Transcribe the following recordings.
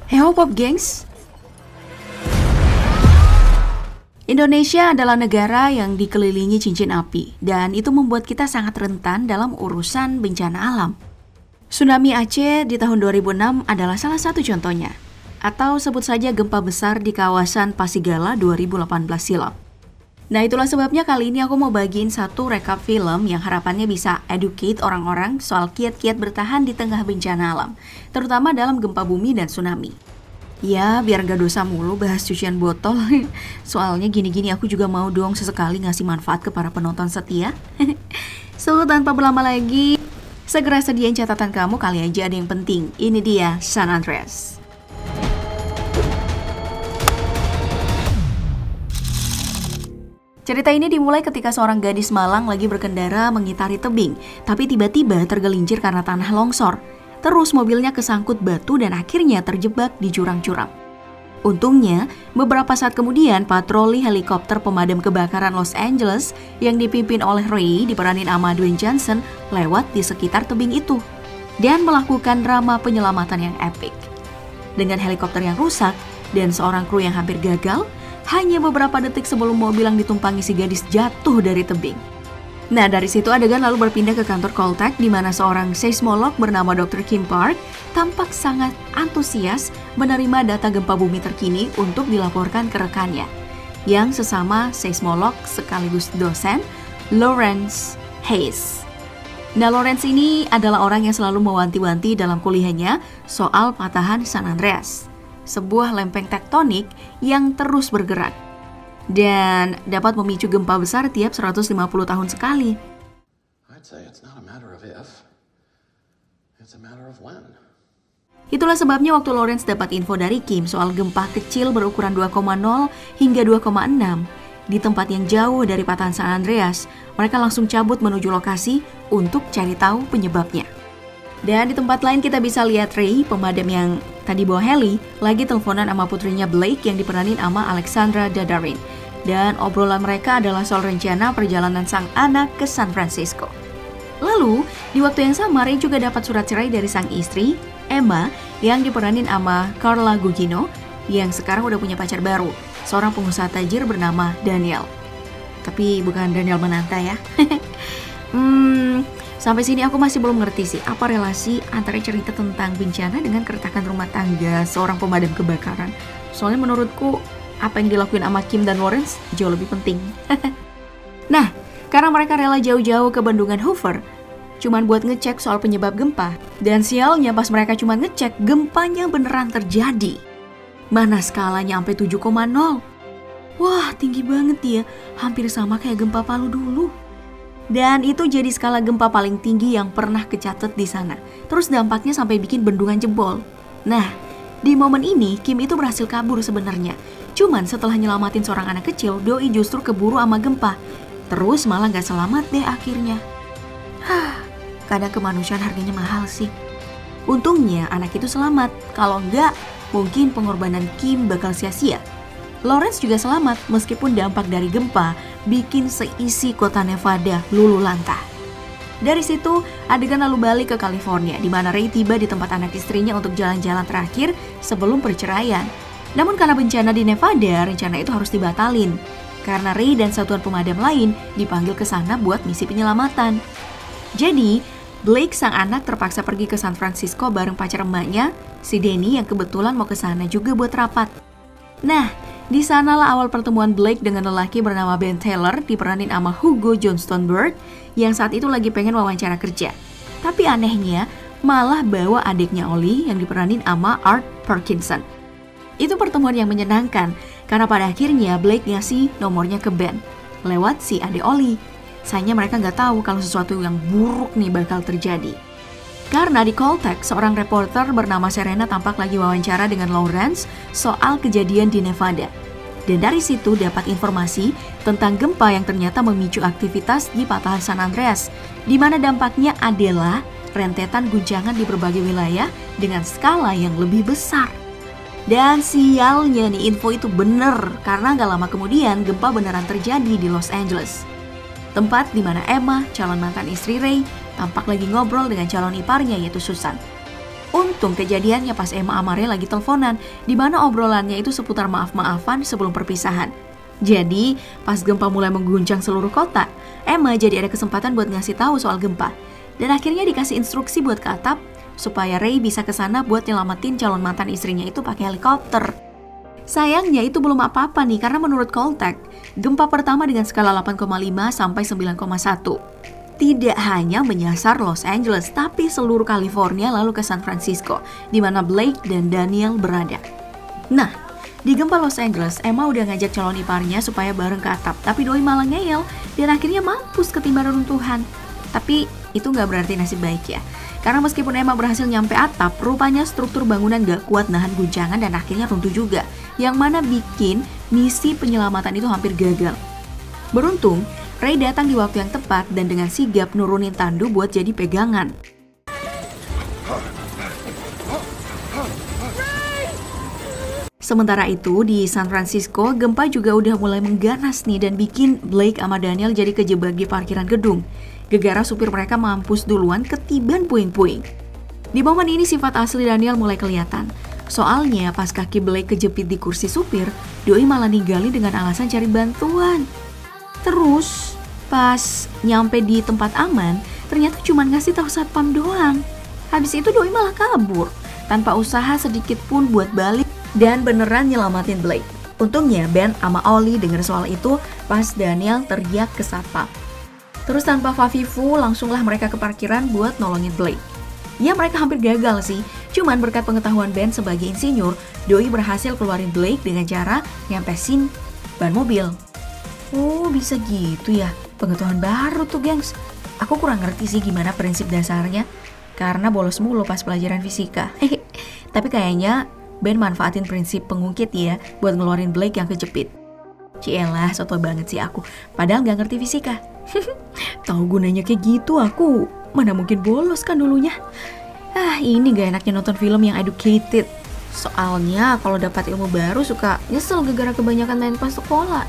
Hey Pop gengs, Indonesia adalah negara yang dikelilingi cincin api dan itu membuat kita sangat rentan dalam urusan bencana alam. Tsunami Aceh di tahun 2006 adalah salah satu contohnya, atau sebut saja gempa besar di kawasan Pasigala 2018 silam. Nah, itulah sebabnya kali ini aku mau bagiin satu rekap film yang harapannya bisa educate orang-orang soal kiat-kiat bertahan di tengah bencana alam, terutama dalam gempa bumi dan tsunami. Ya, biar gak dosa mulu bahas cucian botol. Soalnya gini-gini aku juga mau dong sesekali ngasih manfaat ke para penonton setia. So, tanpa berlama lagi, segera sediain catatan kamu, kali aja ada yang penting. Ini dia San Andreas. Cerita ini dimulai ketika seorang gadis Malang lagi berkendara mengitari tebing, tapi tiba-tiba tergelincir karena tanah longsor. Terus mobilnya kesangkut batu dan akhirnya terjebak di jurang curam. Untungnya, beberapa saat kemudian patroli helikopter pemadam kebakaran Los Angeles yang dipimpin oleh Ray diperanin sama Dwayne Johnson lewat di sekitar tebing itu dan melakukan drama penyelamatan yang epik. Dengan helikopter yang rusak dan seorang kru yang hampir gagal, hanya beberapa detik sebelum mobil yang ditumpangi si gadis jatuh dari tebing. Nah, dari situ adegan lalu berpindah ke kantor Caltech di mana seorang seismolog bernama Dr. Kim Park tampak sangat antusias menerima data gempa bumi terkini untuk dilaporkan ke rekannya, yang sesama seismolog sekaligus dosen, Lawrence Hayes. Nah, Lawrence ini adalah orang yang selalu mewanti-wanti dalam kuliahnya soal patahan San Andreas, sebuah lempeng tektonik yang terus bergerak dan dapat memicu gempa besar tiap 150 tahun sekali. Itulah sebabnya waktu Lawrence dapat info dari Kim soal gempa kecil berukuran 2,0 hingga 2,6 di tempat yang jauh dari patahan San Andreas, mereka langsung cabut menuju lokasi untuk cari tahu penyebabnya. Dan di tempat lain kita bisa lihat Ray, pemadam yang tadi bawa heli, lagi teleponan sama putrinya Blake yang diperanin sama Alexandra Daddarin. Dan obrolan mereka adalah soal rencana perjalanan sang anak ke San Francisco. Lalu, di waktu yang sama Ray juga dapat surat cerai dari sang istri, Emma, yang diperanin sama Carla Gugino, yang sekarang udah punya pacar baru, seorang pengusaha tajir bernama Daniel. Tapi bukan Daniel Mananta ya. Sampai sini aku masih belum ngerti sih apa relasi antara cerita tentang bencana dengan keretakan rumah tangga seorang pemadam kebakaran. Soalnya menurutku apa yang dilakuin sama Kim dan Lawrence jauh lebih penting. Nah, karena mereka rela jauh-jauh ke bendungan Hoover cuman buat ngecek soal penyebab gempa, dan sialnya pas mereka cuma ngecek, gempanya beneran terjadi. Mana skalanya sampai 7,0. Wah, tinggi banget ya, hampir sama kayak gempa Palu dulu. Dan itu jadi skala gempa paling tinggi yang pernah kecatat di sana. Terus dampaknya sampai bikin bendungan jebol. Nah, di momen ini Kim itu berhasil kabur sebenarnya. Cuman setelah nyelamatin seorang anak kecil, doi justru keburu sama gempa. Terus malah gak selamat deh akhirnya. Kadang kemanusiaan harganya mahal sih. Untungnya anak itu selamat. Kalau enggak, mungkin pengorbanan Kim bakal sia-sia. Lawrence juga selamat meskipun dampak dari gempa bikin seisi kota Nevada luluh lantah. Dari situ, adegan lalu balik ke California di mana Ray tiba di tempat anak istrinya untuk jalan-jalan terakhir sebelum perceraian. Namun karena bencana di Nevada, rencana itu harus dibatalin karena Ray dan satuan pemadam lain dipanggil ke sana buat misi penyelamatan. Jadi, Blake sang anak terpaksa pergi ke San Francisco bareng pacar emaknya, si Danny yang kebetulan mau ke sana juga buat rapat. Nah, di sanalah awal pertemuan Blake dengan lelaki bernama Ben Taylor diperanin sama Hugo Johnstonburg yang saat itu lagi pengen wawancara kerja. Tapi anehnya malah bawa adiknya Ollie yang diperanin sama Art Parkinson. Itu pertemuan yang menyenangkan karena pada akhirnya Blake ngasih nomornya ke Ben lewat si adik Ollie. Sayangnya mereka nggak tahu kalau sesuatu yang buruk nih bakal terjadi. Karena di Caltech, seorang reporter bernama Serena tampak lagi wawancara dengan Lawrence soal kejadian di Nevada. Dan dari situ dapat informasi tentang gempa yang ternyata memicu aktivitas di patahan San Andreas, di mana dampaknya adalah rentetan guncangan di berbagai wilayah dengan skala yang lebih besar. Dan sialnya nih info itu bener, karena gak lama kemudian gempa beneran terjadi di Los Angeles. Tempat di mana Emma, calon mantan istri Ray, tampak lagi ngobrol dengan calon iparnya yaitu Susan. Untung kejadiannya pas Emma sama Ray lagi teleponan, di mana obrolannya itu seputar maaf-maafan sebelum perpisahan. Jadi, pas gempa mulai mengguncang seluruh kota, Emma jadi ada kesempatan buat ngasih tahu soal gempa. Dan akhirnya dikasih instruksi buat ke atap, supaya Ray bisa ke sana buat nyelamatin calon mantan istrinya itu pakai helikopter. Sayangnya itu belum apa-apa nih, karena menurut Caltech, gempa pertama dengan skala 8,5 sampai 9,1. Tidak hanya menyasar Los Angeles, tapi seluruh California lalu ke San Francisco, di mana Blake dan Daniel berada. Nah, di gempa Los Angeles, Emma udah ngajak calon iparnya supaya bareng ke atap, tapi doi malah ngeyel dan akhirnya mampus ketimpa reruntuhan. Tapi itu nggak berarti nasib baik ya, karena meskipun Emma berhasil nyampe atap, rupanya struktur bangunan gak kuat nahan guncangan dan akhirnya runtuh juga, yang mana bikin misi penyelamatan itu hampir gagal. Beruntung, Ray datang di waktu yang tepat dan dengan sigap nurunin tandu buat jadi pegangan. Sementara itu, di San Francisco, gempa juga udah mulai mengganas nih dan bikin Blake sama Daniel jadi kejebak di parkiran gedung. Gegara supir mereka mampus duluan ketiban puing-puing. Di momen ini sifat asli Daniel mulai kelihatan. Soalnya pas kaki Blake kejepit di kursi supir, doi malah ninggalin dengan alasan cari bantuan. Terus, pas nyampe di tempat aman, ternyata cuma ngasih tahu satpam doang. Habis itu doi malah kabur, tanpa usaha sedikit pun buat balik dan beneran nyelamatin Blake. Untungnya Ben sama Ollie denger soal itu pas Daniel teriak ke satpam. Terus tanpa fafifu, langsunglah mereka ke parkiran buat nolongin Blake. Ya mereka hampir gagal sih, cuman berkat pengetahuan Ben sebagai insinyur, doi berhasil keluarin Blake dengan cara nyampesin ban mobil. Oh, bisa gitu ya. Pengetahuan baru tuh, gengs. Aku kurang ngerti sih gimana prinsip dasarnya, karena bolos mulu pas pelajaran fisika. Tapi kayaknya Ben manfaatin prinsip pengungkit ya, buat ngeluarin Blake yang kejepit. Cielah, soto banget sih aku. Padahal gak ngerti fisika. Tahu gunanya kayak gitu aku. Mana mungkin bolos kan dulunya. Ini gak enaknya nonton film yang educated. Soalnya kalau dapat ilmu baru suka nyesel gara-gara kebanyakan main pas sekolah.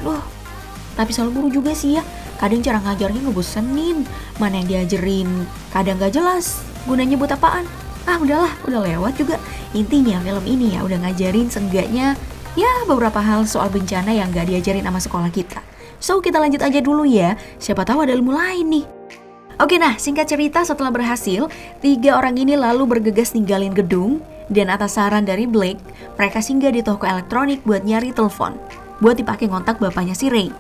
Tapi selalu buru juga sih ya. Kadang cara ngajarnya ngebosenin. Mana yang diajarin kadang gak jelas gunanya buat apaan. Udahlah, udah lewat juga. Intinya film ini ya udah ngajarin seenggaknya ya beberapa hal soal bencana yang gak diajarin sama sekolah kita. So kita lanjut aja dulu ya, siapa tahu ada ilmu lain nih. Oke, nah singkat cerita setelah berhasil, 3 orang ini lalu bergegas ninggalin gedung. Dan atas saran dari Blake, mereka singgah di toko elektronik buat nyari telepon buat dipakai ngontak bapaknya si Ray.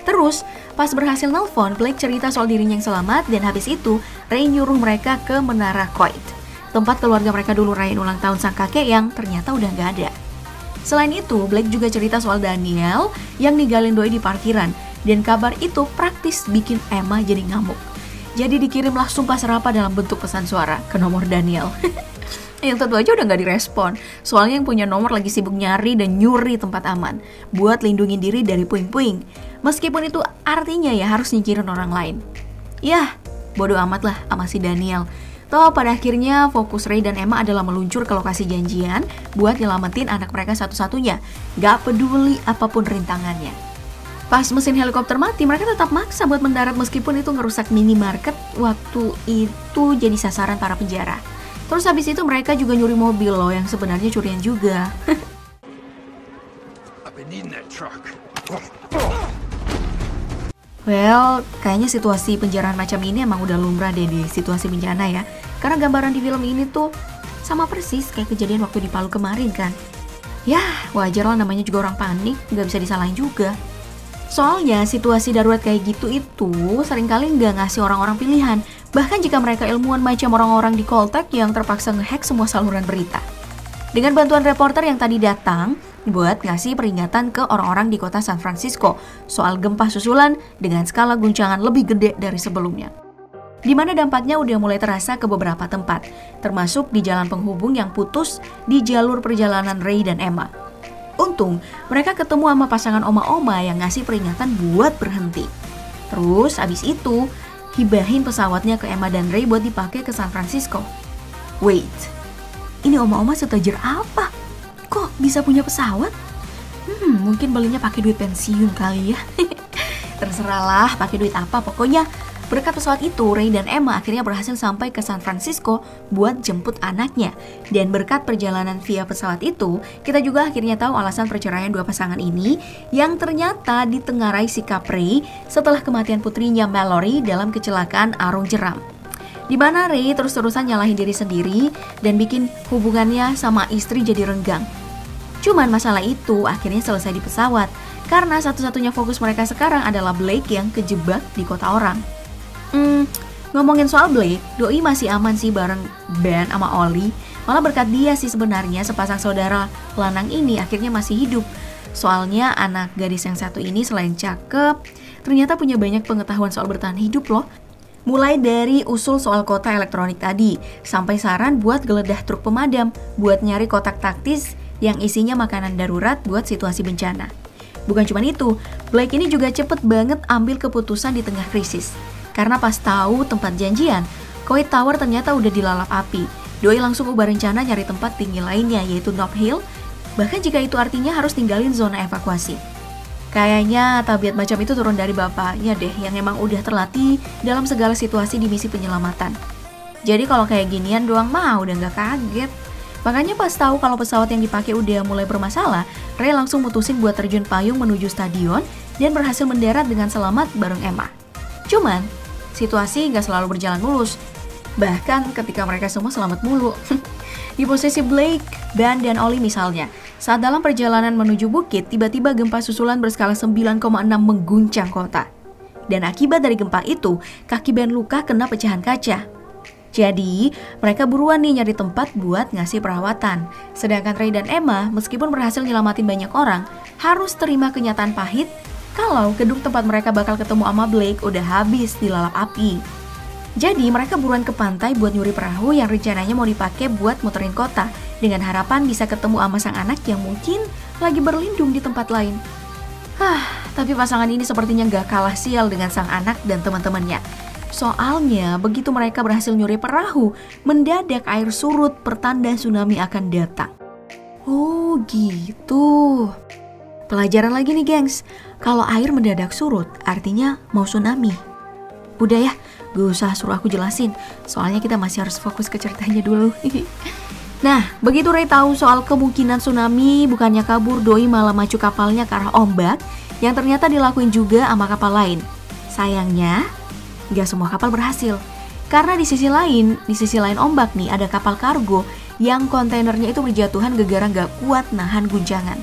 Terus, pas berhasil nelpon, Blake cerita soal dirinya yang selamat dan habis itu Ray nyuruh mereka ke Menara Coit, tempat keluarga mereka dulu rayain ulang tahun sang kakek yang ternyata udah gak ada. Selain itu, Blake juga cerita soal Daniel yang ninggalin doi di parkiran dan kabar itu praktis bikin Emma jadi ngamuk. Jadi dikirimlah sumpah serapah dalam bentuk pesan suara ke nomor Daniel. Yang tentu aja udah gak direspon, soalnya yang punya nomor lagi sibuk nyari dan nyuri tempat aman buat lindungin diri dari puing-puing. Meskipun itu artinya ya harus nyingkirin orang lain. Yah, bodo amat lah sama si Daniel. Toh pada akhirnya fokus Ray dan Emma adalah meluncur ke lokasi janjian buat nyelamatin anak mereka satu-satunya, gak peduli apapun rintangannya. Pas mesin helikopter mati, mereka tetap maksa buat mendarat meskipun itu ngerusak minimarket waktu itu jadi sasaran para penjara. Terus habis itu mereka juga nyuri mobil loh yang sebenarnya curian juga. Well, kayaknya situasi penjarahan macam ini emang udah lumrah deh di situasi bencana ya. Karena gambaran di film ini tuh sama persis kayak kejadian waktu di Palu kemarin kan. Yah, wajar lah namanya juga orang panik, nggak bisa disalahin juga. Soalnya situasi darurat kayak gitu itu seringkali nggak ngasih orang-orang pilihan. Bahkan jika mereka ilmuwan macam orang-orang di Caltech yang terpaksa ngehack semua saluran berita. Dengan bantuan reporter yang tadi datang buat ngasih peringatan ke orang-orang di kota San Francisco soal gempa susulan dengan skala guncangan lebih gede dari sebelumnya. Di mana dampaknya udah mulai terasa ke beberapa tempat, termasuk di jalan penghubung yang putus di jalur perjalanan Ray dan Emma. Untung, mereka ketemu sama pasangan oma-oma yang ngasih peringatan buat berhenti. Terus, abis itu, hibahin pesawatnya ke Emma dan Ray buat dipakai ke San Francisco. Wait, ini oma-oma setajir apa? Kok bisa punya pesawat? Mungkin belinya pakai duit pensiun kali ya. Terserahlah pakai duit apa, pokoknya Berkat pesawat itu, Ray dan Emma akhirnya berhasil sampai ke San Francisco buat jemput anaknya. Dan berkat perjalanan via pesawat itu, kita juga akhirnya tahu alasan perceraian dua pasangan ini yang ternyata ditengarai sikap Ray setelah kematian putrinya Mallory dalam kecelakaan arung jeram. Di mana Ray terus-terusan nyalahin diri sendiri dan bikin hubungannya sama istri jadi renggang. Cuman masalah itu akhirnya selesai di pesawat, karena satu-satunya fokus mereka sekarang adalah Blake yang kejebak di kota orang. Ngomongin soal Blake, Doi masih aman sih bareng Ben sama Ollie. Malah berkat dia sih sebenarnya sepasang saudara lanang ini akhirnya masih hidup. Soalnya anak gadis yang satu ini selain cakep, ternyata punya banyak pengetahuan soal bertahan hidup loh. Mulai dari usul soal kotak elektronik tadi, sampai saran buat geledah truk pemadam, buat nyari kotak taktis yang isinya makanan darurat buat situasi bencana. Bukan cuma itu, Blake ini juga cepet banget ambil keputusan di tengah krisis. Karena pas tahu tempat janjian, Coit Tower ternyata udah dilalap api. Doi langsung ubah rencana nyari tempat tinggi lainnya, yaitu Nob Hill, bahkan jika itu artinya harus tinggalin zona evakuasi. Kayaknya tabiat macam itu turun dari bapaknya deh, yang emang udah terlatih dalam segala situasi di misi penyelamatan. Jadi kalau kayak ginian doang mah udah gak kaget. Makanya pas tahu kalau pesawat yang dipakai udah mulai bermasalah, Ray langsung mutusin buat terjun payung menuju stadion dan berhasil mendarat dengan selamat bareng Emma. Cuman, situasi gak selalu berjalan mulus. Bahkan ketika mereka semua selamat mulu. Di posisi Blake, Ben, dan Ollie misalnya, saat dalam perjalanan menuju bukit, tiba-tiba gempa susulan berskala 9,6 mengguncang kota. Dan akibat dari gempa itu, kaki Ben luka kena pecahan kaca. Jadi, mereka buruan nih nyari tempat buat ngasih perawatan. Sedangkan Ray dan Emma, meskipun berhasil nyelamatin banyak orang, harus terima kenyataan pahit kalau gedung tempat mereka bakal ketemu sama Blake udah habis dilalap api. Jadi mereka buruan ke pantai buat nyuri perahu yang rencananya mau dipakai buat muterin kota, dengan harapan bisa ketemu sama sang anak yang mungkin lagi berlindung di tempat lain. Tapi pasangan ini sepertinya gak kalah sial dengan sang anak dan teman-temannya. Soalnya begitu mereka berhasil nyuri perahu, mendadak air surut pertanda tsunami akan datang. Oh gitu. Pelajaran lagi nih gengs, kalau air mendadak surut artinya mau tsunami. Udah ya, gak usah suruh aku jelasin, soalnya kita masih harus fokus ke ceritanya dulu. Nah, begitu Ray tahu soal kemungkinan tsunami, bukannya kabur, Doi malah maju kapalnya ke arah ombak, yang ternyata dilakuin juga sama kapal lain. Sayangnya, gak semua kapal berhasil. Karena di sisi lain ombak nih ada kapal kargo yang kontainernya itu berjatuhan gara-gara gak kuat nahan guncangan.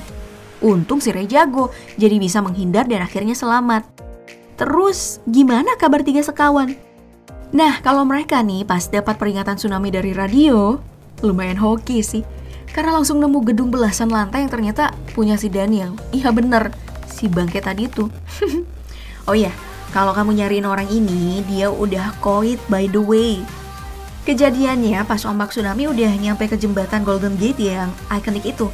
Untung si Ray jago, jadi bisa menghindar dan akhirnya selamat. Terus, gimana kabar tiga sekawan? Nah, kalau mereka nih pas dapat peringatan tsunami dari radio, lumayan hoki sih. Karena langsung nemu gedung belasan lantai yang ternyata punya si Daniel. Iya bener, si bangke tadi tuh. Oh iya, kalau kamu nyariin orang ini, dia udah Coit by the way. Kejadiannya pas ombak tsunami udah nyampe ke jembatan Golden Gate yang ikonik itu.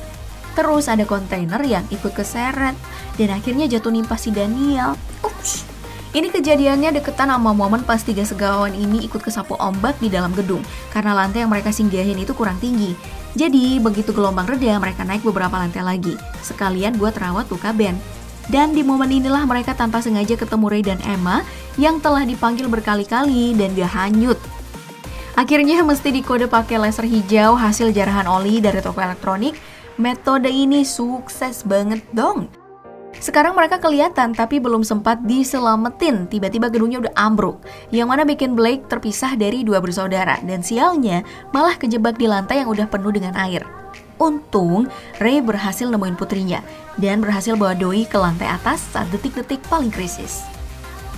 Terus ada kontainer yang ikut keseret dan akhirnya jatuh nimpa si Daniel. Ups. Ini kejadiannya deketan sama momen pas tiga segawan ini ikut kesapu ombak di dalam gedung karena lantai yang mereka singgahin itu kurang tinggi. Jadi begitu gelombang reda mereka naik beberapa lantai lagi, sekalian buat rawat luka Ben. Dan di momen inilah mereka tanpa sengaja ketemu Ray dan Emma yang telah dipanggil berkali-kali dan gak hanyut. Akhirnya mesti dikode pakai laser hijau hasil jarahan Ollie dari toko elektronik. Metode ini sukses banget dong. Sekarang mereka kelihatan tapi belum sempat diselamatin. Tiba-tiba gedungnya udah ambruk, yang mana bikin Blake terpisah dari dua bersaudara. Dan sialnya malah kejebak di lantai yang udah penuh dengan air. Untung Ray berhasil nemuin putrinya dan berhasil bawa Doi ke lantai atas saat detik-detik paling krisis.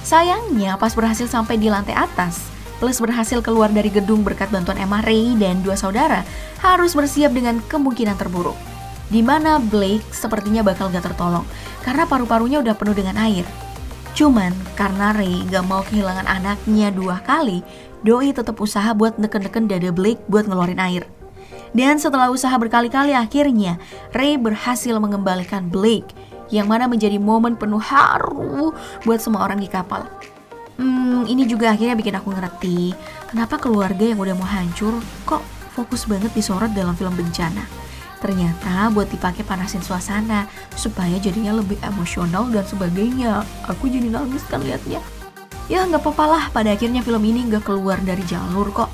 Sayangnya pas berhasil sampai di lantai atas, plus berhasil keluar dari gedung berkat bantuan Emma, Ray dan dua saudara harus bersiap dengan kemungkinan terburuk, di mana Blake sepertinya bakal gak tertolong karena paru-parunya udah penuh dengan air. Cuman karena Ray gak mau kehilangan anaknya dua kali, Doi tetap usaha buat neken-neken dada Blake buat ngeluarin air. Dan setelah usaha berkali-kali akhirnya Ray berhasil mengembalikan Blake, yang mana menjadi momen penuh haru buat semua orang di kapal. Ini juga akhirnya bikin aku ngerti kenapa keluarga yang udah mau hancur kok fokus banget disorot dalam film bencana. Ternyata buat dipakai panasin suasana supaya jadinya lebih emosional dan sebagainya. Aku jadi nangis kan liatnya. Ya nggak apa-apa lah, pada akhirnya film ini nggak keluar dari jalur kok.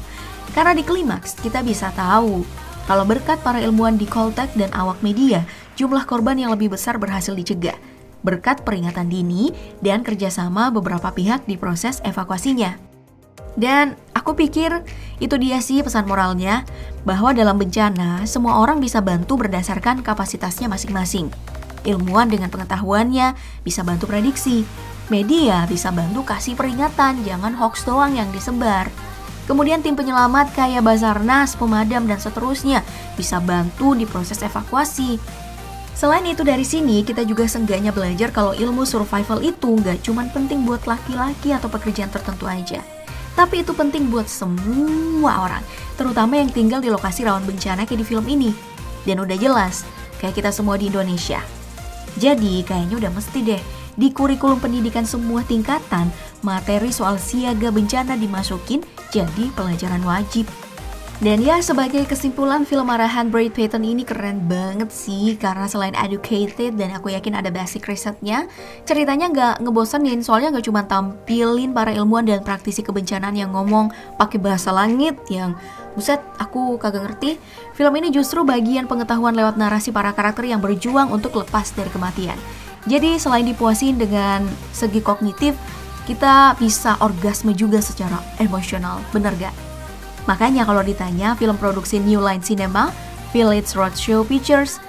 Karena di klimaks kita bisa tahu kalau berkat para ilmuwan di Caltech dan awak media, jumlah korban yang lebih besar berhasil dicegah. Berkat peringatan dini dan kerjasama beberapa pihak di proses evakuasinya. Dan aku pikir itu dia sih pesan moralnya, bahwa dalam bencana semua orang bisa bantu berdasarkan kapasitasnya masing-masing. Ilmuwan dengan pengetahuannya bisa bantu prediksi. Media bisa bantu kasih peringatan, jangan hoax doang yang disebar. Kemudian tim penyelamat kayak Basarnas, pemadam, dan seterusnya bisa bantu di proses evakuasi. Selain itu dari sini kita juga seenggaknya belajar kalau ilmu survival itu gak cuma penting buat laki-laki atau pekerjaan tertentu aja. Tapi itu penting buat semua orang, terutama yang tinggal di lokasi rawan bencana kayak di film ini. Dan udah jelas, kayak kita semua di Indonesia. Jadi kayaknya udah mesti deh di kurikulum pendidikan semua tingkatan, materi soal siaga bencana dimasukin jadi pelajaran wajib. Dan ya sebagai kesimpulan, film arahan Brad Peyton ini keren banget sih, karena selain educated dan aku yakin ada basic risetnya, ceritanya nggak ngebosenin, soalnya nggak cuma tampilin para ilmuwan dan praktisi kebencanaan yang ngomong pakai bahasa langit yang buset aku kagak ngerti. Film ini justru bagian pengetahuan lewat narasi para karakter yang berjuang untuk lepas dari kematian. Jadi selain dipuasin dengan segi kognitif, kita bisa orgasme juga secara emosional, bener gak? Makanya kalau ditanya film produksi New Line Cinema, Village Roadshow Pictures,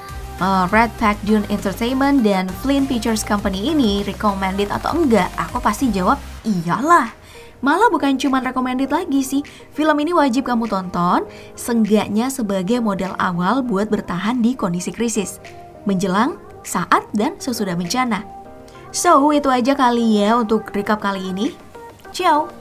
Red Pack Dune Entertainment, dan Flynn Pictures Company ini recommended atau enggak, aku pasti jawab iyalah. Malah bukan cuma recommended lagi sih, film ini wajib kamu tonton, seenggaknya sebagai modal awal buat bertahan di kondisi krisis, menjelang, saat, dan sesudah bencana. So, itu aja kali ya untuk recap kali ini. Ciao!